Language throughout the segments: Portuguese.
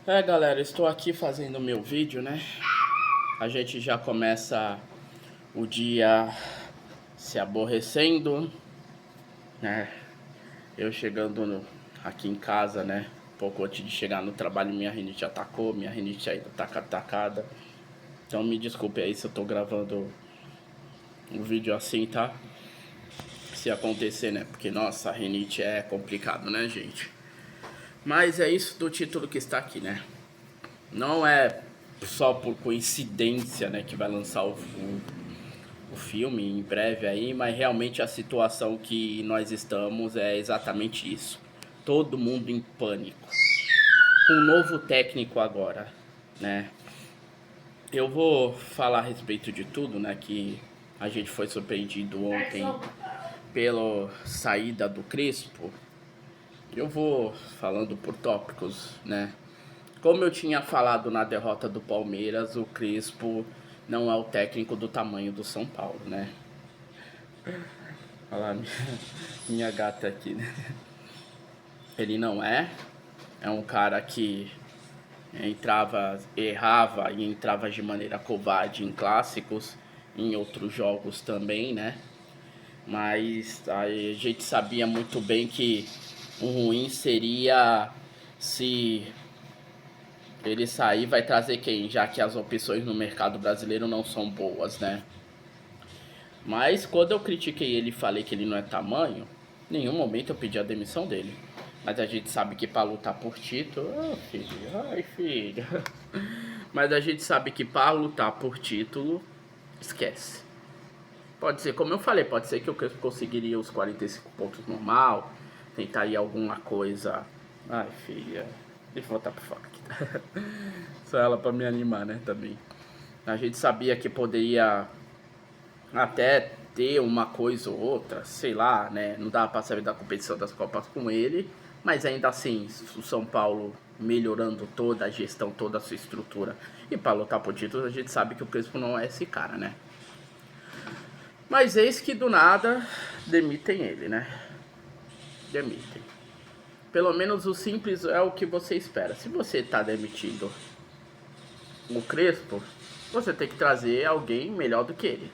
Galera, estou aqui fazendo meu vídeo, né? A gente já começa o dia se aborrecendo, né? Eu chegando aqui em casa, né? Pouco antes de chegar no trabalho, minha rinite atacou, minha rinite ainda tá atacada. Então me desculpe aí se eu tô gravando um vídeo assim, tá? Se acontecer, né? Porque, nossa, a rinite é complicado, né, gente? Mas é isso do título que está aqui, né? Não é só por coincidência, né, que vai lançar o filme em breve aí, mas realmente a situação que nós estamos é exatamente isso. Todo mundo em pânico. Com um novo técnico agora, né? Eu vou falar a respeito de tudo, né, que a gente foi surpreendido ontem pela saída do Crespo. Eu vou falando por tópicos, né? Como eu tinha falado na derrota do Palmeiras, o Crespo não é o técnico do tamanho do São Paulo, né? Olha lá, minha gata aqui, né? Ele não é. É um cara que errava e entrava de maneira covarde em clássicos, em outros jogos também, né? Mas a gente sabia muito bem que o ruim seria se ele sair, vai trazer quem? Já que as opções no mercado brasileiro não são boas, né? Mas quando eu critiquei ele e falei que ele não é tamanho, em nenhum momento eu pedi a demissão dele. Mas a gente sabe que pra lutar por título... Oh, filho, ai, filho. Mas a gente sabe que pra lutar por título, esquece. Pode ser, como eu falei, pode ser que o Crespo conseguiria os 45 pontos normal, tentaria alguma coisa... Ai, filha, deixa eu voltar pro foco aqui. Só ela pra me animar, né, também. A gente sabia que poderia até ter uma coisa ou outra, sei lá, né? Não dava pra saber da competição das Copas com ele, mas ainda assim, o São Paulo melhorando toda a gestão, toda a sua estrutura e para lutar por títulos, a gente sabe que o Crespo não é esse cara, né? Mas eis que do nada demitem ele, né? Demitem. Pelo menos o simples é o que você espera. Se você tá demitindo o Crespo, você tem que trazer alguém melhor do que ele,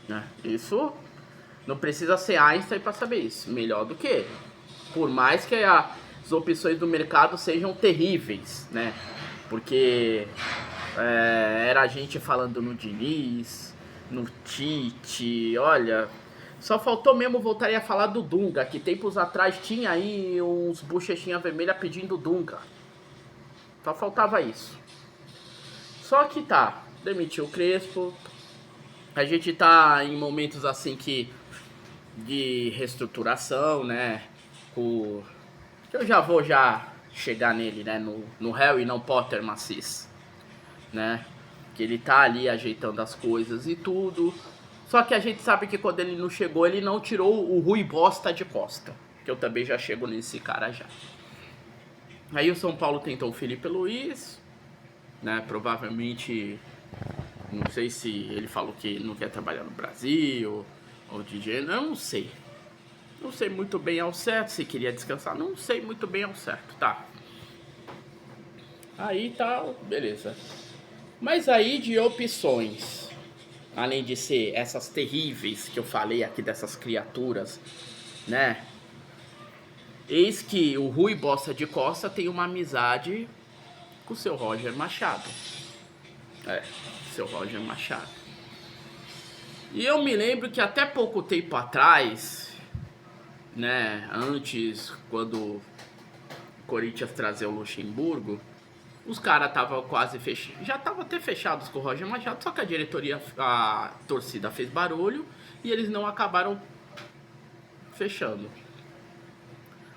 né? Isso não precisa ser Einstein para saber isso. Melhor do que ele. Por mais que as opções do mercado sejam terríveis, né? Porque era a gente falando no Diniz, no Tite, olha... Só faltou mesmo voltaria a falar do Dunga, que tempos atrás tinha aí uns bochechinha vermelha pedindo Dunga. Só faltava isso. Só que tá, demitiu o Crespo. A gente tá em momentos assim que de reestruturação, né? Eu já vou chegar nele, né? No Harry, não Potter Macis, né? Que ele tá ali ajeitando as coisas e tudo. Só que a gente sabe que quando ele não chegou, ele não tirou o Rui Bosta de Costa. Que eu também já chego nesse cara já. Aí o São Paulo tentou o Felipe Luiz, né? Provavelmente, não sei se ele falou que não quer trabalhar no Brasil ou de gênero, eu não sei. Não sei muito bem ao certo, se queria descansar, não sei muito bem ao certo, tá? Aí tá, beleza. Mas aí de opções, além de ser essas terríveis que eu falei aqui dessas criaturas, né? Eis que o Rui Bosta de Costa tem uma amizade com o seu Roger Machado. Seu Roger Machado. E eu me lembro que até pouco tempo atrás, né, antes, quando o Corinthians trazia o Luxemburgo, os caras estavam quase fechados. Já estavam até fechados com o Roger Machado, só que a diretoria, a torcida fez barulho e eles não acabaram fechando.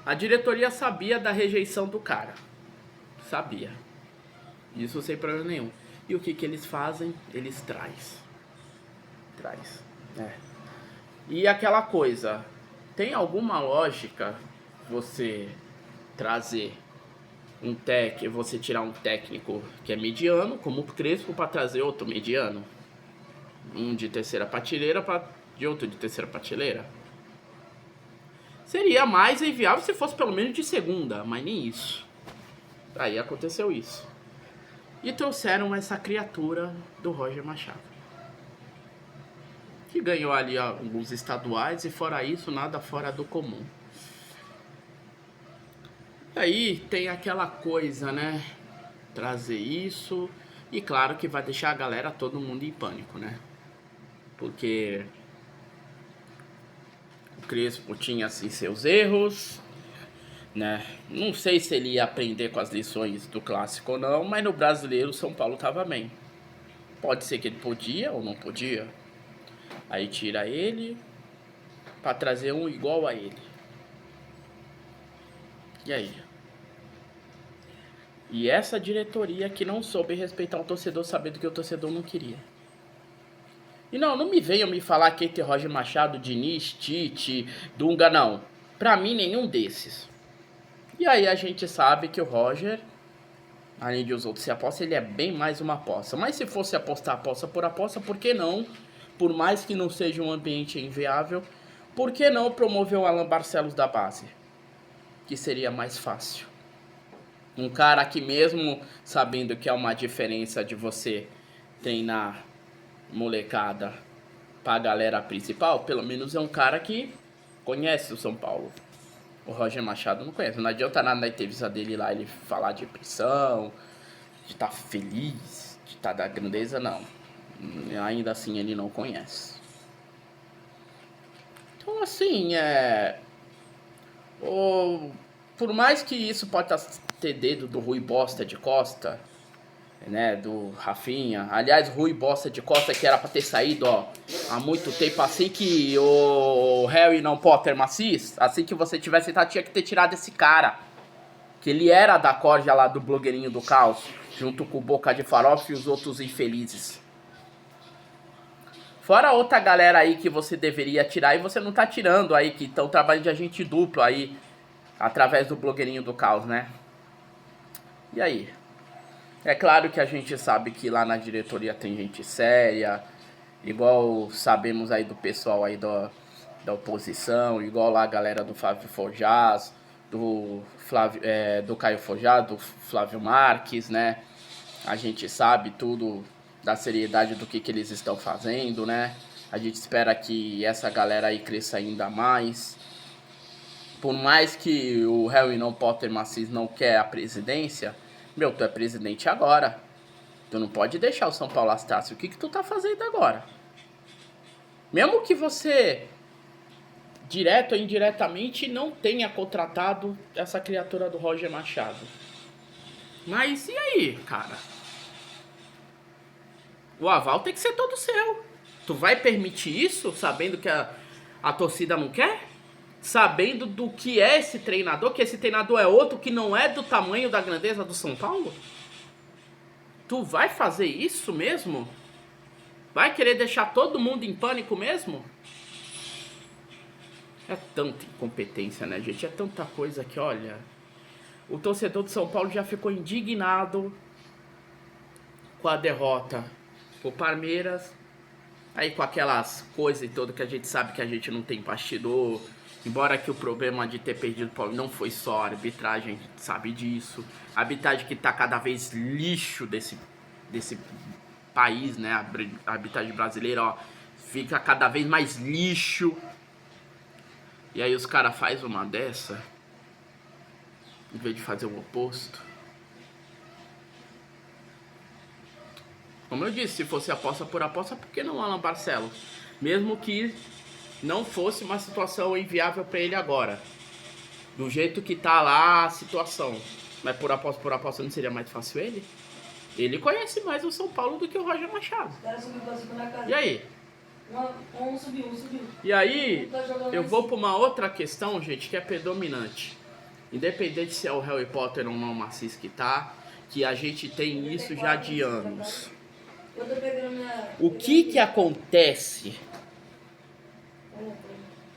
A diretoria sabia da rejeição do cara. Sabia. Isso sem problema nenhum. E o que eles fazem? Eles traz. E aquela coisa, tem alguma lógica você trazer você tirar um técnico que é mediano, como o Crespo, para trazer outro mediano? Um de terceira prateleira de outro de terceira prateleira? Seria mais inviável se fosse pelo menos de segunda, mas nem isso. Aí aconteceu isso. E trouxeram essa criatura do Roger Machado, que ganhou ali alguns estaduais e fora isso, nada fora do comum. E aí tem aquela coisa, né? Trazer isso e claro que vai deixar a galera, todo mundo em pânico, né? Porque o Crespo tinha assim seus erros, né? Não sei se ele ia aprender com as lições do clássico ou não, mas no brasileiro o São Paulo tava bem. Pode ser que ele podia ou não podia. Aí tira ele para trazer um igual a ele. E aí? E essa diretoria que não soube respeitar o torcedor, sabendo que o torcedor não queria. E não me venham me falar que tem Roger Machado, Diniz, Tite, Dunga, não. Pra mim, nenhum desses. E aí a gente sabe que o Roger, além de os outros se aposta, ele é bem mais uma aposta. Mas se fosse apostar aposta, por que não? Por mais que não seja um ambiente inviável, por que não promover o Alan Barcelos da base? Que seria mais fácil. Um cara que mesmo sabendo que é uma diferença de você treinar molecada pra galera principal, pelo menos é um cara que conhece o São Paulo. O Roger Machado não conhece. Não adianta nada na entrevista dele lá ele falar de pressão, de estar feliz, de estar da grandeza, não. Ainda assim ele não conhece. Então assim, por mais que isso possa ter dedo do Rui Bosta de Costa, né, do Rafinha. Aliás, Rui Bosta de Costa que era pra ter saído, há muito tempo, assim que o Harry não Potter Macis, assim que você tivesse citado, tinha que ter tirado esse cara. Que ele era da corja lá do blogueirinho do caos, junto com o Boca de Farofa e os outros infelizes. Fora outra galera aí que você deveria tirar e você não tá tirando aí, que estão trabalhando de agente duplo aí, através do blogueirinho do caos, né? E aí? É claro que a gente sabe que lá na diretoria tem gente séria, igual sabemos aí do pessoal aí da oposição, igual lá a galera do Flávio Forjaz, do Caio Forjaz, do Flávio Marques, né? A gente sabe tudo da seriedade do que eles estão fazendo, né? A gente espera que essa galera aí cresça ainda mais. Por mais que o Harry não Potter Macis não quer a presidência, meu, tu é presidente agora. Tu não pode deixar o São Paulo lastrar-se. O que tu tá fazendo agora? Mesmo que você, direto ou indiretamente, não tenha contratado essa criatura do Roger Machado. Mas e aí, cara? O aval tem que ser todo seu. Tu vai permitir isso, sabendo que a torcida não quer? Sabendo do que é esse treinador, que esse treinador é outro que não é do tamanho da grandeza do São Paulo? Tu vai fazer isso mesmo? Vai querer deixar todo mundo em pânico mesmo? É tanta incompetência, né, gente? É tanta coisa que, olha... O torcedor de São Paulo já ficou indignado com a derrota pro Palmeiras. Aí com aquelas coisas e tudo que a gente sabe que a gente não tem bastidor. Embora que o problema de ter perdido o Palmeiras não foi só a arbitragem, a gente sabe disso. A arbitragem que tá cada vez lixo desse país, né? A arbitragem brasileira, ó, fica cada vez mais lixo. E aí os caras fazem uma dessa, em vez de fazer o oposto. Como eu disse, se fosse aposta, por que não Alan Barcelos? Mesmo que não fosse uma situação inviável para ele agora. Do jeito que tá lá a situação. Mas por aposta não seria mais fácil ele? Ele conhece mais o São Paulo do que o Roger Machado. E aí? Um subiu. E aí, eu vou para uma outra questão, gente, que é predominante. Independente se é o Harry Potter ou não Macis que tá, que a gente tem isso já de anos. O que acontece?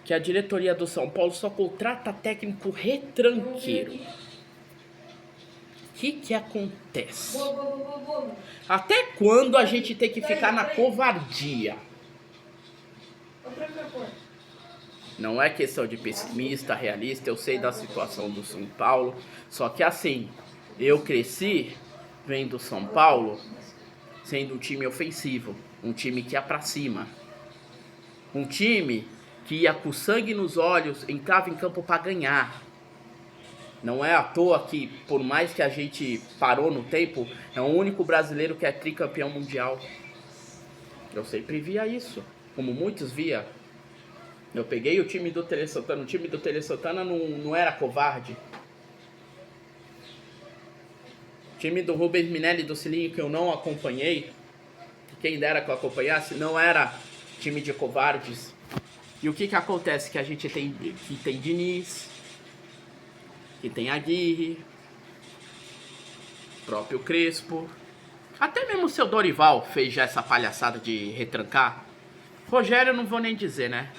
Que a diretoria do São Paulo só contrata técnico retranqueiro. O que acontece? Até quando a gente tem que ficar na covardia? Não é questão de pessimista, realista, eu sei da situação do São Paulo, só que assim, Eu cresci vendo São Paulo sendo um time ofensivo, um time que ia pra cima, um time que ia com sangue nos olhos, entrava em campo pra ganhar. Não é à toa que, por mais que a gente parou no tempo, é o único brasileiro que é tricampeão mundial. Eu sempre via isso, como muitos via. Eu peguei o time do Tele Santana, o time do Tele Santana não era covarde. O time do Rubens Minelli e do Cilinho, que eu não acompanhei, quem dera que eu acompanhasse, não era time de covardes. E o que acontece? Que a gente tem Diniz, que tem Aguirre, próprio Crespo, até mesmo o seu Dorival fez já essa palhaçada de retrancar. Rogério eu não vou nem dizer, né?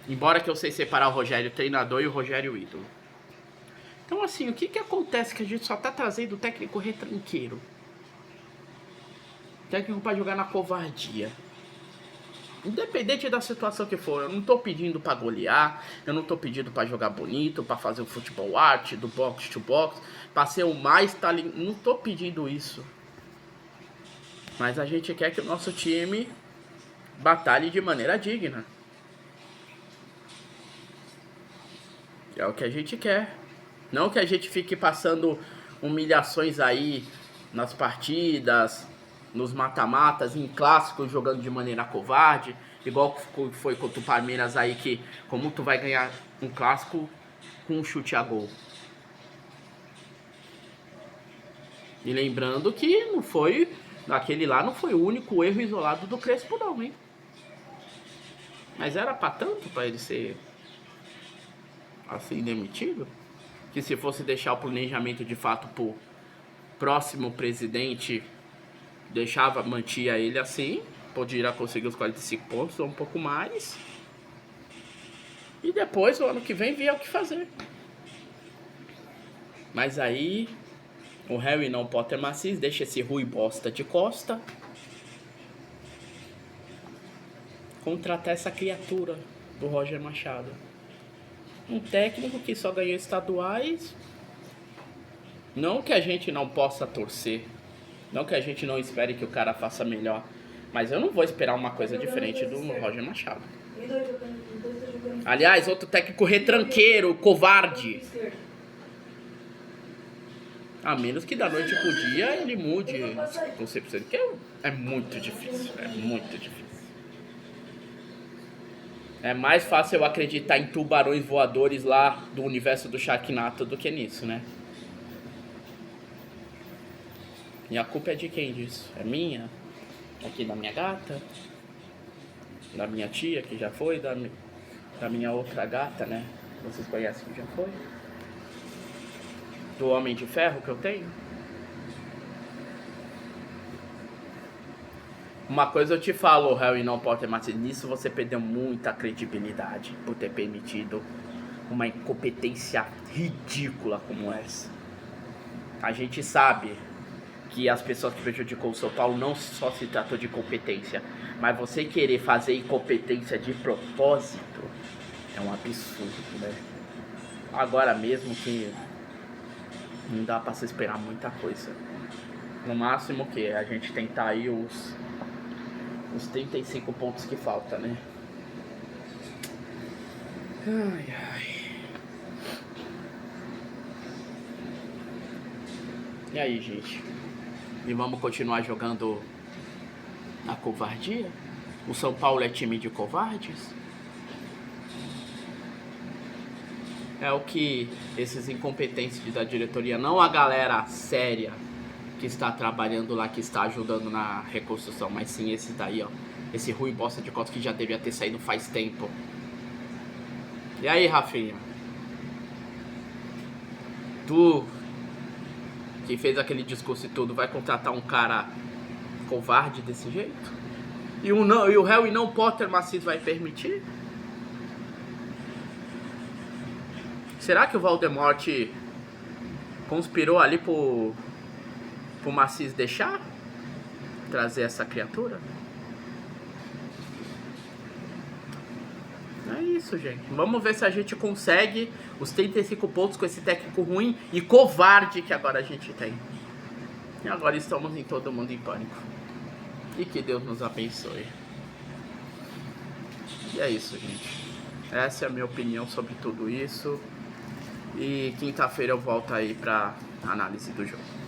Embora que eu sei separar o Rogério treinador e o Rogério ídolo. Então assim, o que acontece que a gente só tá trazendo o técnico retranqueiro? Técnico pra jogar na covardia. Independente da situação que for, eu não tô pedindo pra golear, eu não tô pedindo pra jogar bonito, pra fazer o futebol arte, do box to box, pra ser o mais talentoso, não tô pedindo isso. Mas a gente quer que o nosso time batalhe de maneira digna. É o que a gente quer. Não que a gente fique passando humilhações aí nas partidas, nos mata-matas, em clássicos, jogando de maneira covarde, igual foi contra o Palmeiras aí, que como tu vai ganhar um clássico com um chute a gol. E lembrando que não foi, aquele lá não foi o único erro isolado do Crespo não, hein? Mas era pra tanto pra ele ser assim demitido? Que se fosse deixar o planejamento de fato pro próximo presidente, mantia ele assim, podia conseguir os 45 pontos ou um pouco mais. E depois, o ano que vem, via o que fazer. Mas aí, o Harry não Potter Macis deixa esse Rui Bosta de costa. Contratar essa criatura do Roger Machado. Um técnico que só ganhou estaduais. Não que a gente não possa torcer. Não que a gente não espere que o cara faça melhor. Mas eu não vou esperar uma coisa diferente do Roger Machado. Aliás, outro técnico retranqueiro, covarde. A menos que da noite pro dia ele mude com 100%. Que é muito difícil. É muito difícil. É mais fácil eu acreditar em tubarões voadores lá do universo do Sharknado do que nisso, né? E a culpa é de quem disso? É minha? Aqui da minha gata? Da minha tia, que já foi? Da minha outra gata, né? Vocês conhecem que já foi? Do Homem de Ferro que eu tenho? Uma coisa eu te falo, Harry não Potter, mas nisso você perdeu muita credibilidade por ter permitido uma incompetência ridícula como essa. A gente sabe que as pessoas que prejudicou o São Paulo não só se tratou de competência, mas você querer fazer incompetência de propósito é um absurdo, né? Agora mesmo que não dá pra se esperar muita coisa. No máximo que a gente tentar aí os 35 pontos que falta, né? Ai, ai. E aí, gente? E vamos continuar jogando na covardia? O São Paulo é time de covardes? É o que esses incompetentes da diretoria, não a galera séria que está trabalhando lá, que está ajudando na reconstrução, mas sim esse daí, ó. Esse Rui Bosta de Costa que já devia ter saído faz tempo. E aí, Rafinha? Tu que fez aquele discurso e tudo, vai contratar um cara covarde desse jeito? E o Harry não Potter Macis vai permitir? Será que o Voldemort conspirou ali pro Macis deixar trazer essa criatura? Aí isso, gente. Vamos ver se a gente consegue os 35 pontos com esse técnico ruim e covarde que agora a gente tem. E agora estamos em todo mundo em pânico. E que Deus nos abençoe. E é isso, gente. Essa é a minha opinião sobre tudo isso. E quinta-feira eu volto aí pra análise do jogo.